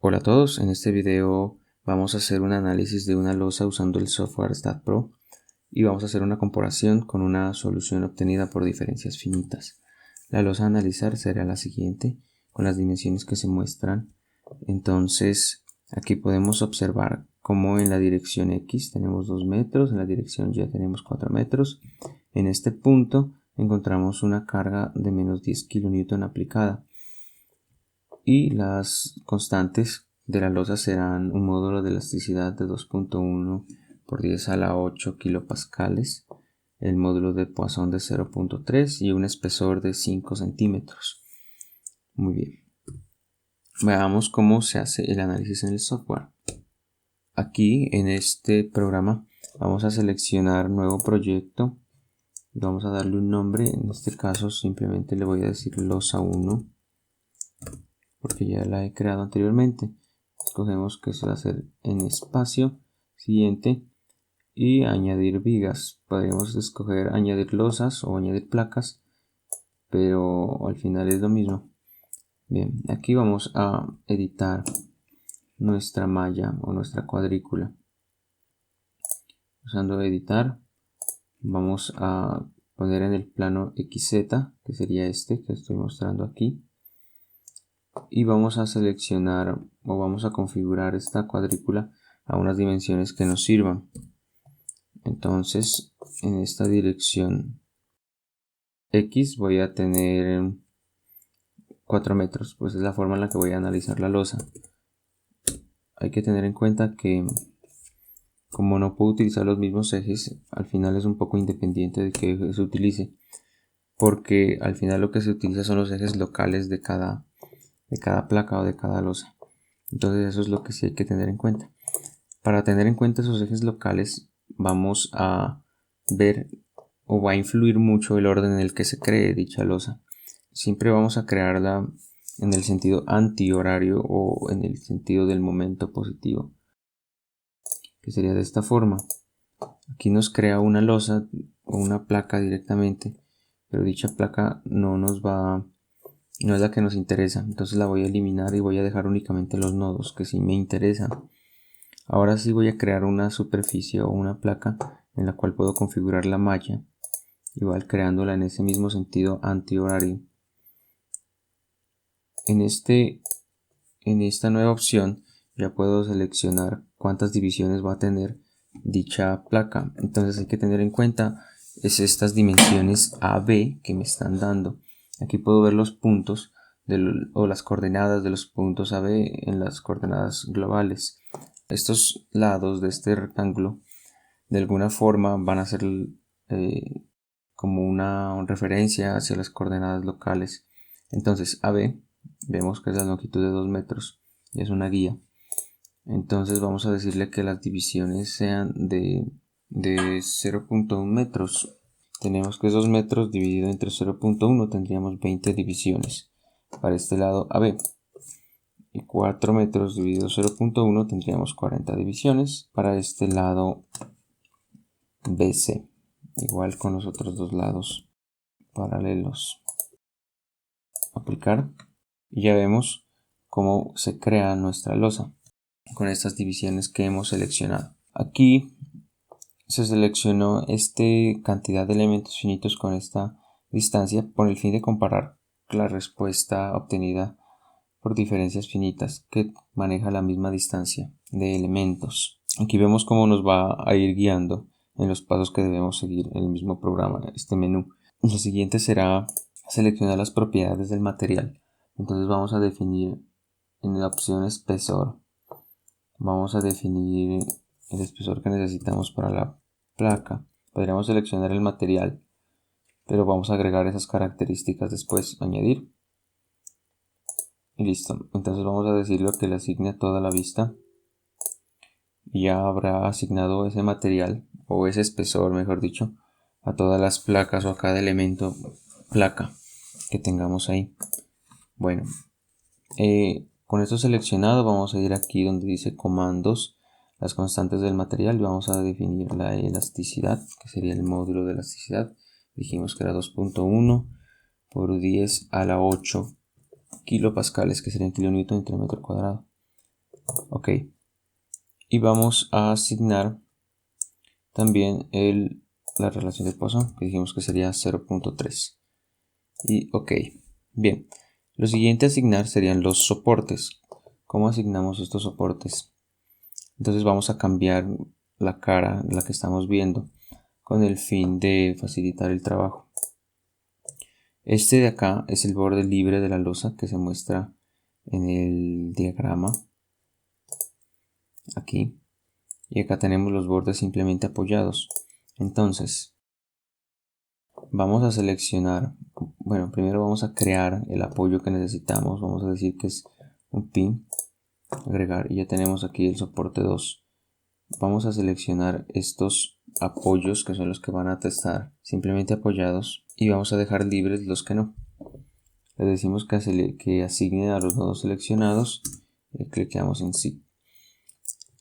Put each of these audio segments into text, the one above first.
Hola a todos, en este video vamos a hacer un análisis de una losa usando el software StatPro y vamos a hacer una comparación con una solución obtenida por diferencias finitas. La losa a analizar será la siguiente, con las dimensiones que se muestran. Entonces aquí podemos observar cómo en la dirección X tenemos 2 metros, en la dirección Y tenemos 4 metros. En este punto encontramos una carga de menos 10 kN aplicada. Y las constantes de la losa serán un módulo de elasticidad de 2.1 por 10 a la 8 kilopascales, el módulo de Poisson de 0.3 y un espesor de 5 centímetros. Muy bien. Veamos cómo se hace el análisis en el software. Aquí en este programa vamos a seleccionar nuevo proyecto. Vamos a darle un nombre. En este caso simplemente le voy a decir losa 1. Porque ya la he creado anteriormente. Escogemos que se va a hacer en espacio, siguiente, y añadir vigas. Podríamos escoger añadir losas o añadir placas, pero al final es lo mismo. Bien, aquí vamos a editar nuestra malla o nuestra cuadrícula. Usando editar, vamos a poner en el plano XZ, que sería este que estoy mostrando aquí. Y vamos a seleccionar o vamos a configurar esta cuadrícula a unas dimensiones que nos sirvan. Entonces en esta dirección X voy a tener 4 metros, pues es la forma en la que voy a analizar la losa. Hay que tener en cuenta que como no puedo utilizar los mismos ejes, al final es un poco independiente de qué eje se utilice, porque al final lo que se utiliza son los ejes locales de cada placa o de cada losa. Entonces eso es lo que sí hay que tener en cuenta. Para tener en cuenta esos ejes locales vamos a ver o va a influir mucho el orden en el que se cree dicha losa. Siempre vamos a crearla en el sentido antihorario o en el sentido del momento positivo, que sería de esta forma. Aquí nos crea una losa o una placa directamente, pero dicha placa no es la que nos interesa, entonces la voy a eliminar y voy a dejar únicamente los nodos que sí me interesan. Ahora sí voy a crear una superficie o una placa en la cual puedo configurar la malla, igual creándola en ese mismo sentido antihorario. En esta nueva opción ya puedo seleccionar cuántas divisiones va a tener dicha placa. Entonces hay que tener en cuenta estas dimensiones AB que me están dando. Aquí puedo ver los puntos o las coordenadas de los puntos AB en las coordenadas globales. Estos lados de este rectángulo de alguna forma van a ser como una referencia hacia las coordenadas locales. Entonces AB vemos que es la longitud de 2 metros y es una guía. Entonces vamos a decirle que las divisiones sean de 0.1 metros. Tenemos que es 2 metros dividido entre 0.1, tendríamos 20 divisiones para este lado AB. Y 4 metros dividido 0.1 tendríamos 40 divisiones para este lado BC, igual con los otros dos lados paralelos. Aplicar y ya vemos cómo se crea nuestra losa con estas divisiones que hemos seleccionado. Aquí se seleccionó esta cantidad de elementos finitos con esta distancia por el fin de comparar la respuesta obtenida por diferencias finitas que maneja la misma distancia de elementos. Aquí vemos cómo nos va a ir guiando en los pasos que debemos seguir en el mismo programa, este menú. Lo siguiente será seleccionar las propiedades del material. Entonces vamos a definir en la opción espesor, vamos a definir el espesor que necesitamos para la placa. Podríamos seleccionar el material, pero vamos a agregar esas características después, añadir. Y listo. Entonces vamos a decirle que le asigne toda la vista. Y ya habrá asignado ese material, o ese espesor mejor dicho, a todas las placas o a cada elemento placa que tengamos ahí. Bueno, con esto seleccionado vamos a ir aquí donde dice comandos, las constantes del material, y vamos a definir la elasticidad, que sería el módulo de elasticidad. Dijimos que era 2.1 por 10 a la 8 kilopascales, que serían kilonewton entre metro cuadrado. Ok. Y vamos a asignar también la relación de Poisson, que dijimos que sería 0.3. Y ok. Bien. Lo siguiente a asignar serían los soportes. ¿Cómo asignamos estos soportes? Entonces vamos a cambiar la cara, la que estamos viendo, con el fin de facilitar el trabajo. Este de acá es el borde libre de la losa que se muestra en el diagrama. Aquí. Y acá tenemos los bordes simplemente apoyados. Entonces, vamos a seleccionar, bueno, primero vamos a crear el apoyo que necesitamos. Vamos a decir que es un pin, agregar, y ya tenemos aquí el soporte 2. Vamos a seleccionar estos apoyos que son los que van a estar simplemente apoyados y vamos a dejar libres los que no. Le decimos que asigne a los nodos seleccionados y clicamos en sí.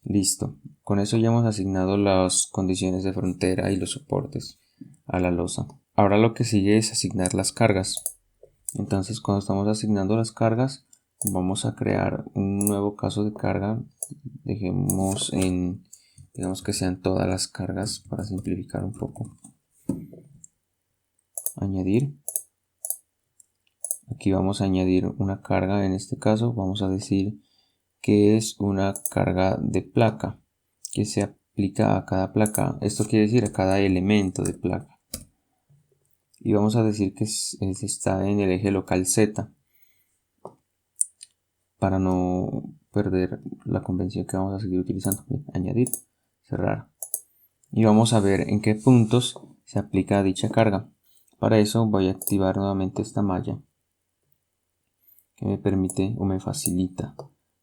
Listo. Con eso ya hemos asignado las condiciones de frontera y los soportes a la losa. Ahora lo que sigue es asignar las cargas. Entonces, cuando estamos asignando las cargas, vamos a crear un nuevo caso de carga. Digamos que sean todas las cargas para simplificar un poco. Añadir. Aquí vamos a añadir una carga. En este caso vamos a decir que es una carga de placa que se aplica a cada placa. Esto quiere decir a cada elemento de placa. Y vamos a decir que está en el eje local Z para no perder la convención que vamos a seguir utilizando. Bien, añadir, cerrar. Y vamos a ver en qué puntos se aplica dicha carga. Para eso voy a activar nuevamente esta malla que me permite o me facilita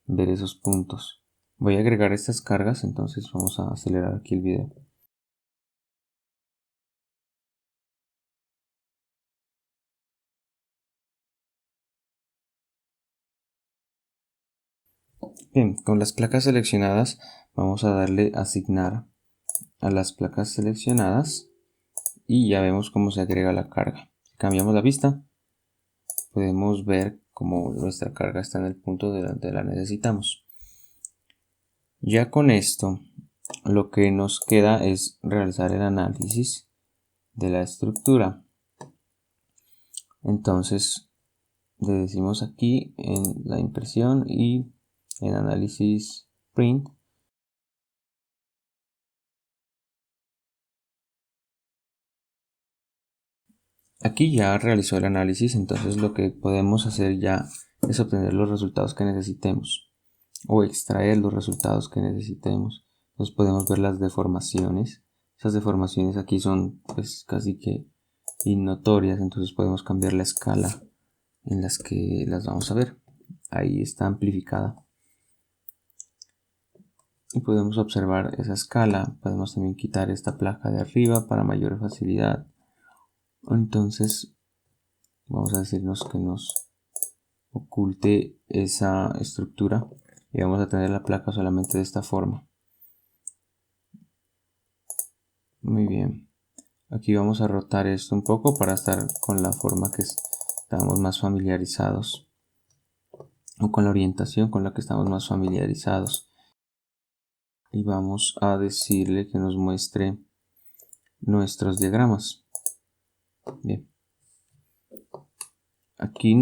ver esos puntos. Voy a agregar estas cargas, entonces vamos a acelerar aquí el video. Bien, con las placas seleccionadas vamos a darle asignar a las placas seleccionadas y ya vemos cómo se agrega la carga. Si cambiamos la vista, podemos ver cómo nuestra carga está en el punto donde la necesitamos. Ya con esto, lo que nos queda es realizar el análisis de la estructura. Entonces, le decimos aquí en la impresión y en análisis print. Aquí ya realizó el análisis, entonces lo que podemos hacer ya es obtener los resultados que necesitemos o extraer los resultados que necesitemos. Entonces podemos ver las deformaciones. Esas deformaciones aquí son pues casi que innotorias, entonces podemos cambiar la escala en las que las vamos a ver. Ahí está amplificada. Y podemos observar esa escala. Podemos también quitar esta placa de arriba para mayor facilidad. Entonces vamos a decirnos que nos oculte esa estructura y vamos a tener la placa solamente de esta forma. Muy bien. Aquí vamos a rotar esto un poco para estar con la forma que estamos más familiarizados o con la orientación con la que estamos más familiarizados. Y vamos a decirle que nos muestre nuestros diagramas. Bien. Aquí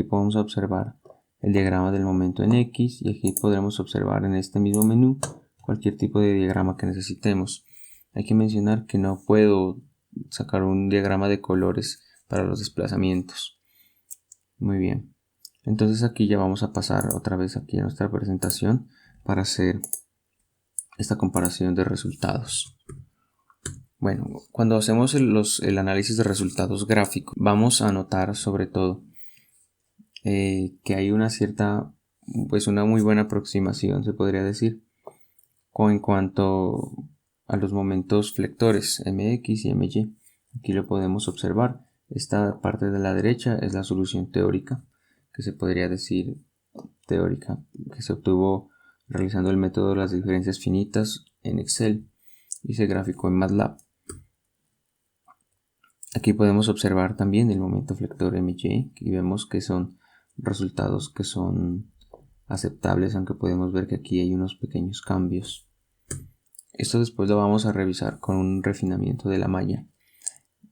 podemos observar el diagrama del momento en X y aquí podremos observar en este mismo menú cualquier tipo de diagrama que necesitemos. Hay que mencionar que no puedo sacar un diagrama de colores para los desplazamientos. Muy bien. Entonces aquí ya vamos a pasar otra vez aquí a nuestra presentación para hacer esta comparación de resultados. Bueno, cuando hacemos el análisis de resultados gráficos, vamos a notar sobre todo que hay una cierta, pues una muy buena aproximación, se podría decir, en cuanto a los momentos flectores MX y MY. Aquí lo podemos observar. Esta parte de la derecha es la solución teórica, que se podría decir teórica, que se obtuvo realizando el método de las diferencias finitas en Excel y se graficó en MATLAB. Aquí podemos observar también el momento flector MY y vemos que son resultados que son aceptables, aunque podemos ver que aquí hay unos pequeños cambios. Esto después lo vamos a revisar con un refinamiento de la malla.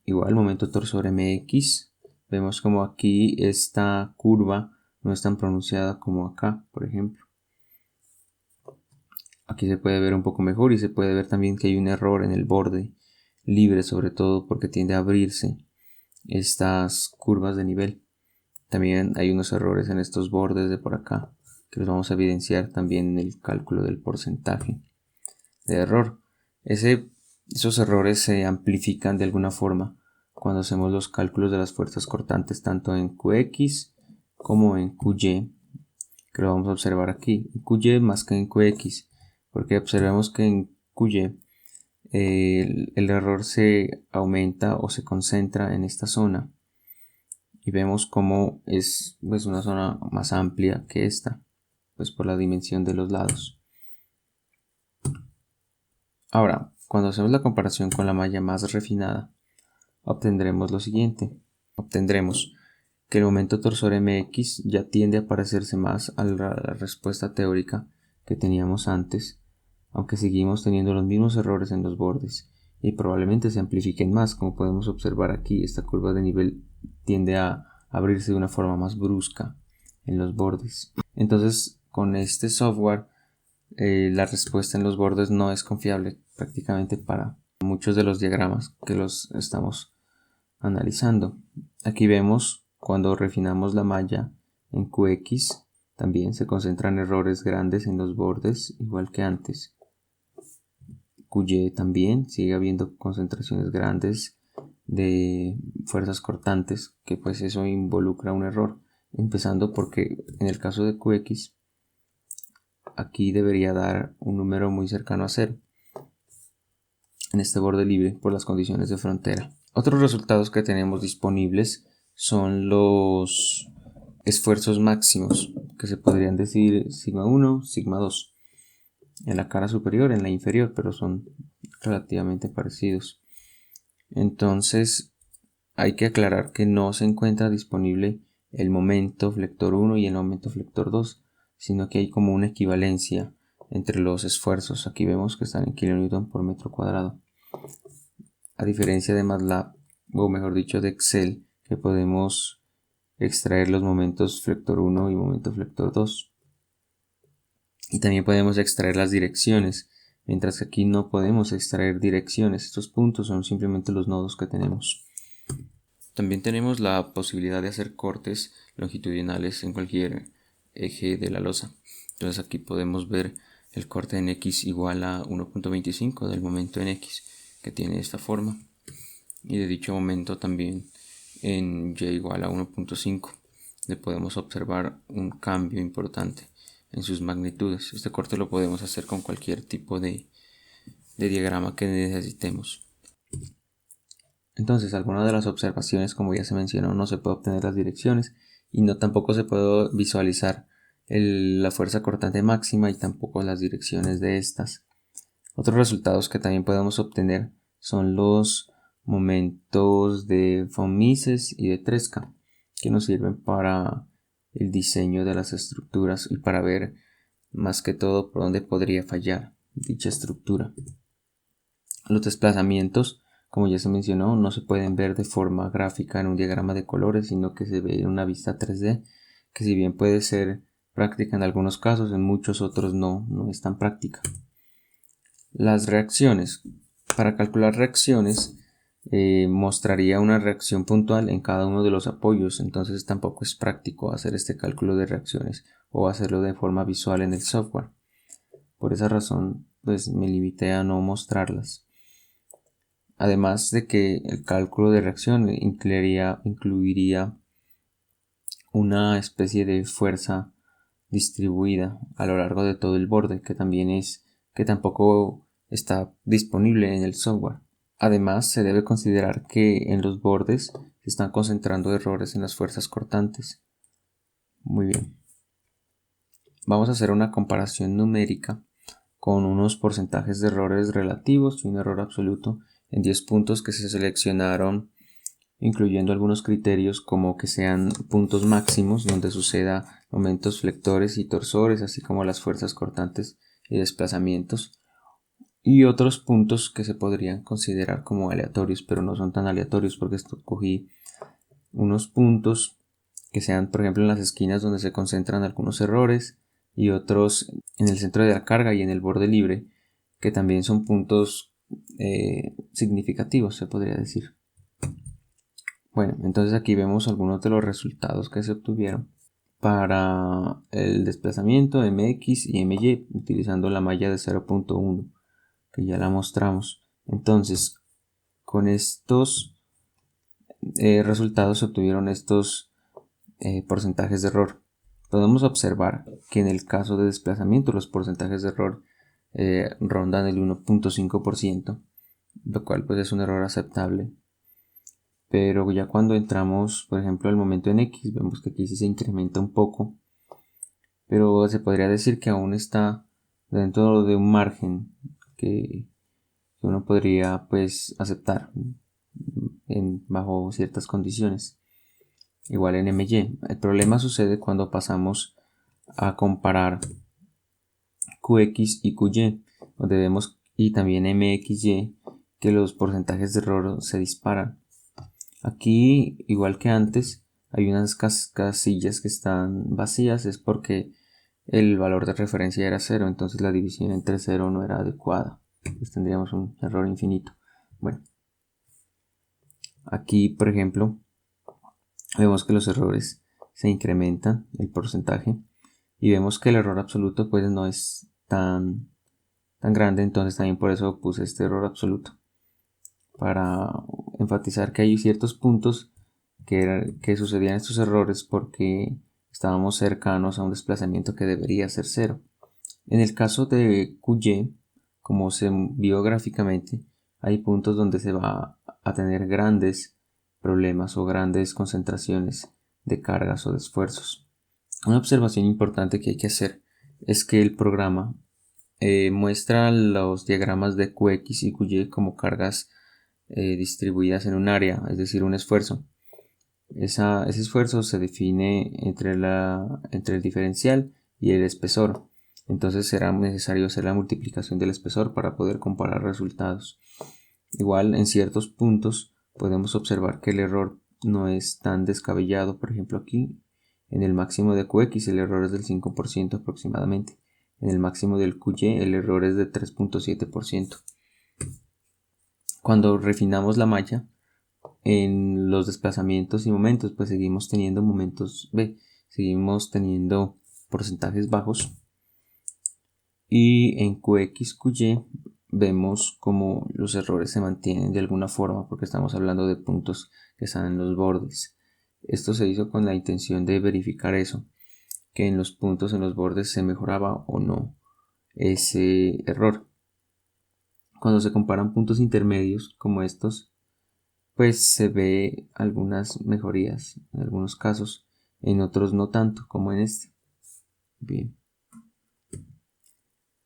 Igual, momento torsor MX, vemos como aquí esta curva no es tan pronunciada como acá, por ejemplo. Aquí se puede ver un poco mejor y se puede ver también que hay un error en el borde libre, sobre todo porque tiende a abrirse estas curvas de nivel. También hay unos errores en estos bordes de por acá que los vamos a evidenciar también en el cálculo del porcentaje de error. Esos errores se amplifican de alguna forma cuando hacemos los cálculos de las fuerzas cortantes tanto en QX como en QY, que lo vamos a observar aquí, en QY más que en QX, porque observemos que en QY el error se aumenta o se concentra en esta zona y vemos cómo es pues, una zona más amplia que esta, pues por la dimensión de los lados. Ahora, cuando hacemos la comparación con la malla más refinada, obtendremos lo siguiente. Obtendremos que el momento torsor MX ya tiende a parecerse más a la respuesta teórica que teníamos antes, aunque seguimos teniendo los mismos errores en los bordes y probablemente se amplifiquen más. Como podemos observar aquí, esta curva de nivel tiende a abrirse de una forma más brusca en los bordes. Entonces, con este software, la respuesta en los bordes no es confiable prácticamente para muchos de los diagramas que los estamos analizando. Aquí vemos cuando refinamos la malla en QX también se concentran errores grandes en los bordes igual que antes. QY también sigue habiendo concentraciones grandes de fuerzas cortantes, que pues eso involucra un error, empezando porque en el caso de QX aquí debería dar un número muy cercano a 0 en este borde libre por las condiciones de frontera. Otros resultados que tenemos disponibles son los esfuerzos máximos, que se podrían decir sigma 1, sigma 2, en la cara superior, en la inferior, pero son relativamente parecidos. Entonces hay que aclarar que no se encuentra disponible el momento flector 1 y el momento flector 2, sino que hay como una equivalencia entre los esfuerzos. Aquí vemos que están en kN por metro cuadrado. A diferencia de MATLAB, o mejor dicho de Excel, que podemos extraer los momentos flector 1 y momento flector 2. Y también podemos extraer las direcciones, mientras que aquí no podemos extraer direcciones. Estos puntos son simplemente los nodos que tenemos. También tenemos la posibilidad de hacer cortes longitudinales en cualquier eje de la losa. Entonces aquí podemos ver el corte en X igual a 1.25 del momento en X, que tiene esta forma, y de dicho momento también en Y igual a 1.5, le podemos observar un cambio importante en sus magnitudes. Este corte lo podemos hacer con cualquier tipo de diagrama que necesitemos. Entonces, algunas de las observaciones, como ya se mencionó, no se puede obtener las direcciones y no tampoco se puede visualizar la fuerza cortante máxima y tampoco las direcciones de estas. Otros resultados que también podemos obtener son los momentos de von Mises y de Tresca, que nos sirven para el diseño de las estructuras y para ver más que todo por dónde podría fallar dicha estructura. Los desplazamientos, como ya se mencionó, no se pueden ver de forma gráfica en un diagrama de colores, sino que se ve en una vista 3D, que si bien puede ser práctica en algunos casos, en muchos otros no es tan práctica. Las reacciones. Para calcular reacciones mostraría una reacción puntual en cada uno de los apoyos, entonces tampoco es práctico hacer este cálculo de reacciones o hacerlo de forma visual en el software. Por esa razón pues me limité a no mostrarlas. Además de que el cálculo de reacción incluiría una especie de fuerza distribuida a lo largo de todo el borde, que tampoco está disponible en el software. Además, se debe considerar que en los bordes se están concentrando errores en las fuerzas cortantes. Muy bien. Vamos a hacer una comparación numérica con unos porcentajes de errores relativos y un error absoluto en 10 puntos que se seleccionaron incluyendo algunos criterios como que sean puntos máximos donde suceda momentos flectores y torsores, así como las fuerzas cortantes y desplazamientos, y otros puntos que se podrían considerar como aleatorios, pero no son tan aleatorios porque cogí unos puntos que sean, por ejemplo, en las esquinas donde se concentran algunos errores, y otros en el centro de la carga y en el borde libre, que también son puntos significativos, se podría decir. Bueno, entonces aquí vemos algunos de los resultados que se obtuvieron para el desplazamiento MX y MY utilizando la malla de 0.1, que ya la mostramos. Entonces, con estos resultados se obtuvieron estos porcentajes de error. Podemos observar que en el caso de desplazamiento los porcentajes de error rondan el 1.5%, lo cual pues es un error aceptable. Pero ya cuando entramos, por ejemplo, al momento en X, vemos que aquí sí se incrementa un poco, pero se podría decir que aún está dentro de un margen que uno podría pues aceptar bajo ciertas condiciones. Igual en MY. El problema sucede cuando pasamos a comparar QX y QY, donde vemos, y también MXY, que los porcentajes de error se disparan. Aquí, igual que antes, hay unas casillas que están vacías, es porque el valor de referencia era 0, entonces la división entre 0 no era adecuada, pues tendríamos un error infinito. Bueno, aquí por ejemplo vemos que los errores se incrementan el porcentaje, y vemos que el error absoluto pues no es tan grande, entonces también por eso puse este error absoluto, para enfatizar que hay ciertos puntos que sucedían estos errores porque estábamos cercanos a un desplazamiento que debería ser 0. En el caso de QY, como se vio gráficamente, hay puntos donde se va a tener grandes problemas o grandes concentraciones de cargas o de esfuerzos. Una observación importante que hay que hacer es que el programa muestra los diagramas de QX y QY como cargas distribuidas en un área, es decir, un esfuerzo. Ese esfuerzo se define entre el diferencial y el espesor. Entonces será necesario hacer la multiplicación del espesor para poder comparar resultados. Igual en ciertos puntos podemos observar que el error no es tan descabellado. Por ejemplo, aquí en el máximo de QX el error es del 5% aproximadamente. En el máximo del QY el error es de 3.7%. Cuando refinamos la malla, en los desplazamientos y momentos, pues seguimos teniendo momentos B, seguimos teniendo porcentajes bajos, y en QX, QY vemos como los errores se mantienen de alguna forma porque estamos hablando de puntos que están en los bordes. Esto se hizo con la intención de verificar eso, que en los puntos en los bordes se mejoraba o no ese error. Cuando se comparan puntos intermedios como estos, pues se ve algunas mejorías en algunos casos, en otros no tanto como en este. Bien.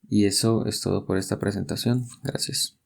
Y eso es todo por esta presentación. Gracias.